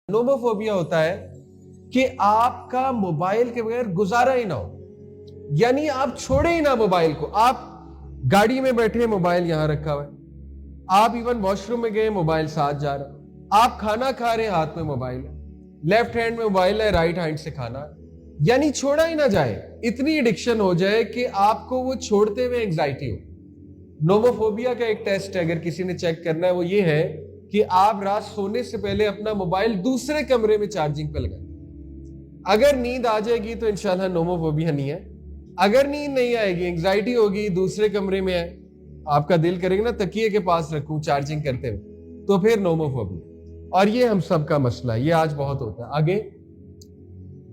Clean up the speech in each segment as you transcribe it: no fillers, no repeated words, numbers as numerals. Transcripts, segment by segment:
Nomophobia होता है कि आपका मोबाइल के बगैर गुजारा ही ना हो, यानी आप छोड़े ही ना मोबाइल को। आप गाड़ी में बैठे, मोबाइल यहां रखा हुआ है, आप इवन वॉशरूम में गए, मोबाइल साथ जा रहा, आप खाना खा रहे, हाथ में मोबाइल है, लेफ्ट हैंड में मोबाइल है, राइट हैंड से खाना, यानी छोड़ा ही ना जाए। इतनी एडिक्शन हो जाए कि आपको वो छोड़ते हुए एंजाइटी हो। नोमोफोबिया का एक टेस्ट है, अगर किसी ने चेक करना है, वो ये है कि आप रात सोने से पहले अपना मोबाइल दूसरे कमरे में चार्जिंग पे लगाएं। अगर नींद आ जाएगी तो इंशाल्लाह नोमोफोबिया नहीं है। अगर नींद नहीं आएगी, एंजाइटी होगी, दूसरे कमरे में है, आपका दिल करेगा ना तकिए के पास रखूं चार्जिंग करते हुए, तो फिर नोमोफोबिया। और ये हम सब का मसला है, ये आज बहुत होता है। आगे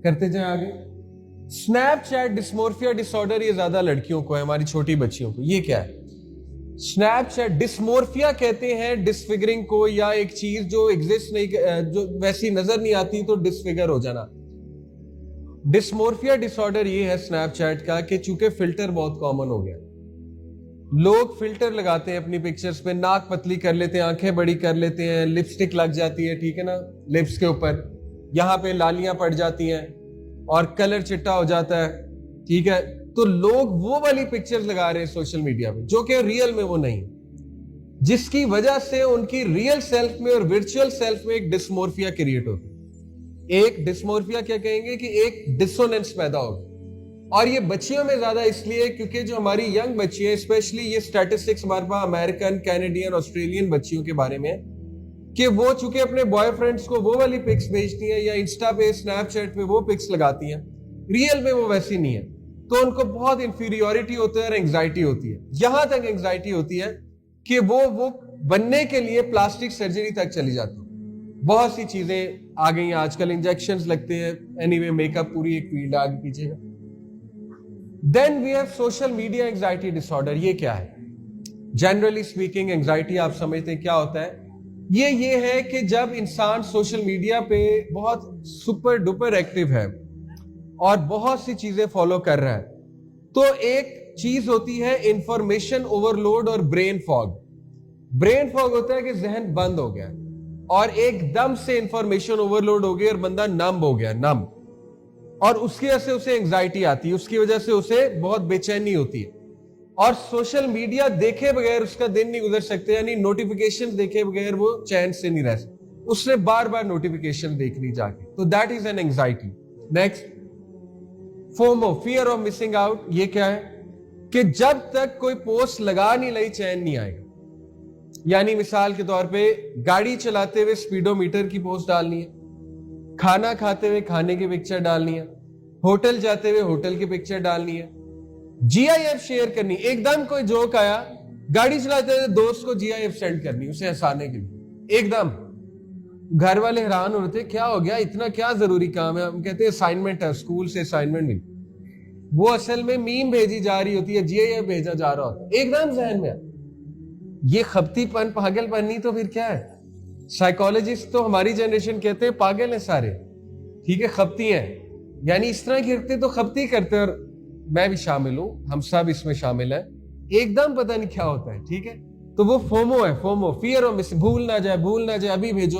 करते जाए आगे। स्नैपचैट डिस्मोर्फिया डिसऑर्डर, ये ज्यादा लड़कियों को है, हमारी छोटी बच्चियों को। ये क्या है? स्नैपचैट डिस्मोर्फिया कहते हैं डिसफिगरिंग को, या एक चीज जो एग्जिस्ट नहीं, जो वैसी नजर नहीं आती तो डिसफिगर हो जाना। डिस्मोर्फिया डिसऑर्डर ये है स्नैपचैट का कि चूंकि फिल्टर बहुत कॉमन हो गया, लोग फिल्टर लगाते हैं अपनी पिक्चर्स पे, नाक पतली कर लेते हैं, आंखें बड़ी कर लेते हैं, लिपस्टिक लग जाती है, ठीक है ना, लिप्स के ऊपर, यहां पे लालियां पड़ जाती हैं और कलर चिट्टा हो जाता है, ठीक है। तो लोग वो वाली पिक्चर्स लगा रहे हैं सोशल मीडिया पे जो कि रियल में वो नहीं, जिसकी वजह से उनकी रियल सेल्फ में और वर्चुअल सेल्फ में एक डिस्मोर्फिया क्रिएट होती है। एक डिस्मोर्फिया क्या कहेंगे कि एक डिसोनेंस पैदा होगा। और ये बच्चियों में ज्यादा इसलिए क्योंकि जो हमारी यंग बच्ची है, स्पेशली ये स्टैटिस्टिक्स हमारे पास अमेरिकन, कैनेडियन, ऑस्ट्रेलियन बच्चियों के बारे में, कि वो चूंकि अपने बॉयफ्रेंड्स को वो वाली पिक्स भेजती हैं या इंस्टा पे, स्नैपचैट पे वो पिक्स लगाती हैं, रियल में वो वैसी नहीं है, तो उनको बहुत इंफीरियोरिटी होती है और एंग्जाइटी होती है। यहां तक एंग्जाइटी होती है कि वो बनने के लिए प्लास्टिक सर्जरी तक चली जाती है। बहुत सी चीजें आ गई हैं आजकल, इंजेक्शंस लगते हैं, एनीवे मेकअप पूरी एक फील्ड आगे पीछे। Then we have social media anxiety disorder. ये क्या है? जनरली स्पीकिंग एंग्जाइटी आप समझते हैं क्या होता है? ये है कि जब इंसान सोशल मीडिया पे बहुत सुपर डुपर एक्टिव है और बहुत सी चीजें फॉलो कर रहा है, तो एक चीज होती है इंफॉर्मेशन ओवरलोड और ब्रेन फॉग। ब्रेन फॉग होता है कि जहन बंद हो गया और एकदम से इंफॉर्मेशन ओवरलोड हो गई और बंदा नम हो गया, नम, और उसकी वजह से उसे एंग्जाइटी आती है, उसकी वजह से उसे बहुत बेचैनी होती है, और सोशल मीडिया देखे बगैर उसका दिन नहीं गुजर सकते, यानी नोटिफिकेशन देखे बगैर वो चैन से नहीं रह सकता, उसने बार बार नोटिफिकेशन देख ली जाके, तो that is an anxiety. Next, FOMO, fear of missing out. ये क्या है? कि जब तक कोई पोस्ट लगा नहीं लाई चैन नहीं आएगा। यानी मिसाल के तौर पे गाड़ी चलाते हुए स्पीडोमीटर की पोस्ट डालनी है, खाना खाते हुए खाने की पिक्चर डालनी है, होटल जाते हुए होटल की पिक्चर डालनी है, जीआईएफ शेयर करनी, एकदम कोई जोक आया, गाड़ी चलाते हुए दोस्त को जीआईएफ सेंड करनी उसे हंसाने के लिए, एकदम। घर वाले हैरान हो रहे थे, क्या हो गया, इतना क्या जरूरी काम है? हम कहते हैं असाइनमेंट है, स्कूल से असाइनमेंट मिली, वो असल में मीम भेजी जा रही होती है, जीआईएफ भेजा जा रहा होता है, एकदम जहन में। ये खपतीपन, पागलपन नहीं तो फिर क्या है? साइकोलॉजिस्ट तो हमारी जनरेशन कहते हैं पागल है सारे, ठीक है, खपती हैं, यानी इस तरह गिरते तो खपती करते, और मैं भी शामिल हूं, हम सब इसमें शामिल हैं, एकदम पता नहीं क्या होता है, ठीक है। तो वो फोमो है, फोमो, फियर ऑफ मिसिंग, भूल ना जाए, अभी भेजो,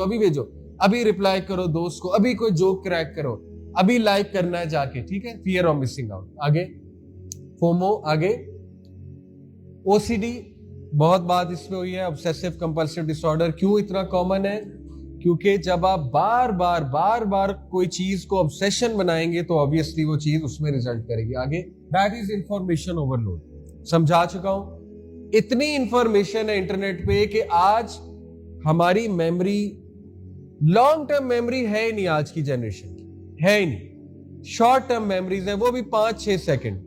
अभी रिप्लाई करो दोस्त को, अभी कोई जोक क्रैक करो, अभी लाइक करना है जाके, ठीक है, फियर ऑफ मिसिंग आउट। आगे फोमो। आगे ओसीडी, बहुत बात इसमें हुई है, ऑब्सेसिव कंपल्सिव डिसऑर्डर। क्यों इतना कॉमन है? क्योंकि जब आप बार बार कोई चीज को ऑब्सेशन बनाएंगे तो ऑब्वियसली वो चीज उसमें रिजल्ट करेगी। आगे, दैट इज इंफॉर्मेशन ओवरलोड। समझा चुका हूं, इतनी इंफॉर्मेशन है इंटरनेट पे कि आज हमारी मेमोरी, लॉन्ग टर्म मेमोरी है ही नहीं आज की जनरेशन की, है ही नहीं। शॉर्ट टर्म मेमोरीज है, वो भी 5-6 सेकंड।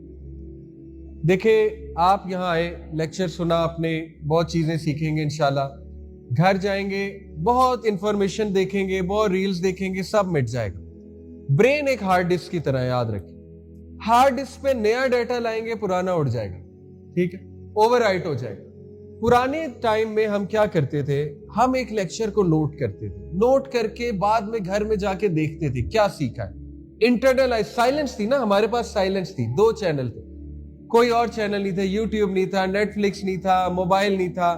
देखिए, आप यहां आए, लेक्चर सुना आपने, बहुत चीजें सीखेंगे इंशाल्लाह, घर जाएंगे बहुत इंफॉर्मेशन देखेंगे, बहुत रील्स देखेंगे, सब मिट जाएगा। ब्रेन एक हार्ड डिस्क की तरह, याद रखिए, हार्ड डिस्क पे नया डाटा लाएंगे, पुराना उड़ जाएगा, ठीक है, ओवरराइट हो जाएगा। पुराने टाइम में हम क्या करते थे? हम एक लेक्चर को नोट करते थे, नोट करके बाद में घर में जाके देखते थे क्या सीखा है। इंटरनल साइलेंस थी ना, हमारे पास साइलेंस थी, 2 चैनल थे, कोई और चैनल नहीं थे, यूट्यूब नहीं था, नेटफ्लिक्स नहीं था, मोबाइल नहीं था,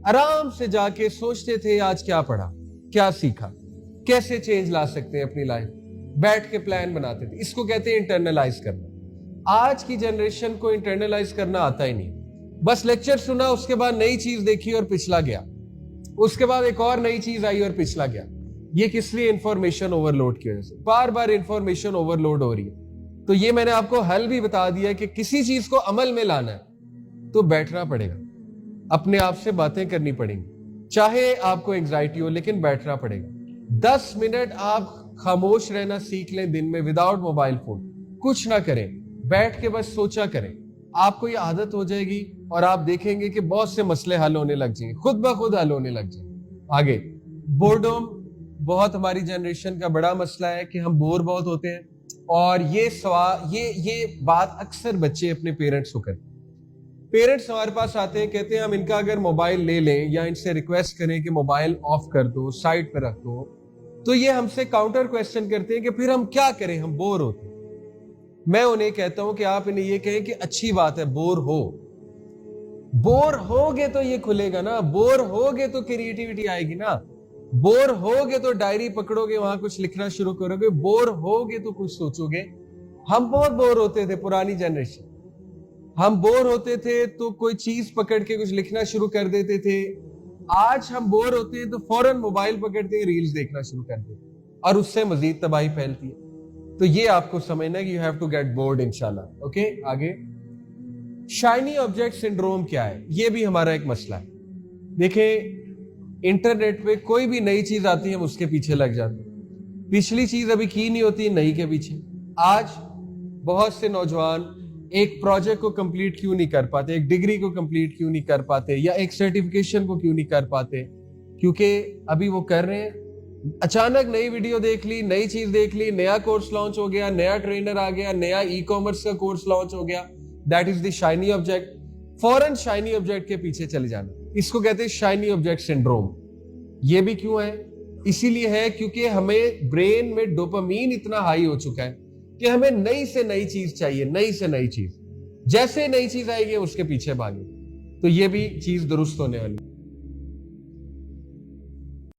आराम से जाके सोचते थे आज क्या पढ़ा, क्या सीखा, कैसे चेंज ला सकते हैं अपनी लाइफ, बैठ के प्लान बनाते थे। इसको कहते हैं इंटरनलाइज करना। आज की जनरेशन को इंटरनलाइज करना आता ही नहीं, बस लेक्चर सुना, उसके बाद नई चीज देखी और पिछला गया, उसके बाद एक और नई चीज आई और पिछला गया। ये किस लिए? इंफॉर्मेशन ओवरलोड की वजह से बार बार इंफॉर्मेशन ओवरलोड हो रही है। तो ये मैंने आपको हल भी बता दिया कि किसी चीज को अमल में लाना है तो बैठना पड़ेगा, अपने आप से बातें करनी पड़ेंगी, चाहे आपको एंग्जाइटी हो, लेकिन बैठना पड़ेगा। 10 मिनट आप खामोश रहना सीख लें दिन में, विदाउट मोबाइल फोन, कुछ ना करें, बैठ के बस सोचा करें। आपको ये आदत हो जाएगी और आप देखेंगे कि बहुत से मसले हल होने लग जाएंगे, खुद ब खुद हल होने लग जाएंगे। आगे, बोर्डम बहुत हमारी जनरेशन का बड़ा मसला है कि हम बोर बहुत होते हैं, और ये बात अक्सर बच्चे अपने पेरेंट्स को करते हैं। पेरेंट्स हमारे पास आते हैं, कहते हैं हम इनका अगर मोबाइल ले लें या इनसे रिक्वेस्ट करें कि मोबाइल ऑफ कर दो, साइड पर रख दो, तो ये हमसे काउंटर क्वेश्चन करते हैं कि फिर हम क्या करें, हम बोर होते हैं। मैं उन्हें कहता हूं कि आप इन्हें ये कहें कि अच्छी बात है, बोर होगे तो ये खुलेगा ना, बोर होगे तो क्रिएटिविटी आएगी ना, बोर होगे तो डायरी पकड़ोगे, वहां कुछ लिखना शुरू करोगे, बोर होगे तो कुछ सोचोगे। हम बहुत बोर होते थे, पुरानी जनरेशन, हम बोर होते थे तो कोई चीज पकड़ के कुछ लिखना शुरू कर देते थे। आज हम बोर होते हैं तो फौरन मोबाइल पकड़ते हैं, रील्स देखना शुरू कर देते हैं, और उससे मजीद तबाही फैलती है। तो ये आपको समझना है कि you have to get board इंशाल्लाह। ओके, आगे, शाइनी ऑब्जेक्ट सिंड्रोम क्या है? ये भी हमारा एक मसला है। देखें, इंटरनेट पे कोई भी नई चीज आती है, हम उसके पीछे लग जाते हैं, पिछली चीज अभी की नहीं होती, नई के पीछे। आज बहुत से नौजवान एक प्रोजेक्ट को कंप्लीट क्यों नहीं कर पाते, एक डिग्री को कंप्लीट क्यों नहीं कर पाते, या एक सर्टिफिकेशन को क्यों नहीं कर पाते? क्योंकि अभी वो कर रहे हैं, अचानक नई वीडियो देख ली, नई चीज देख ली, नया कोर्स लॉन्च हो गया, नया ट्रेनर आ गया, नया ई कॉमर्स का कोर्स लॉन्च हो गया, that is the shiny object. फौरन शाइनी ऑब्जेक्ट के पीछे चले जाना, इसको कहते हैं शाइनी ऑब्जेक्ट सिंड्रोम। ये भी क्यों है? इसीलिए है क्योंकि हमें ब्रेन में डोपामीन इतना हाई हो चुका है कि हमें नई से नई चीज चाहिए, नई से नई चीज, जैसे नई चीज आएगी उसके पीछे भागे। तो ये भी चीज दुरुस्त होने वाली।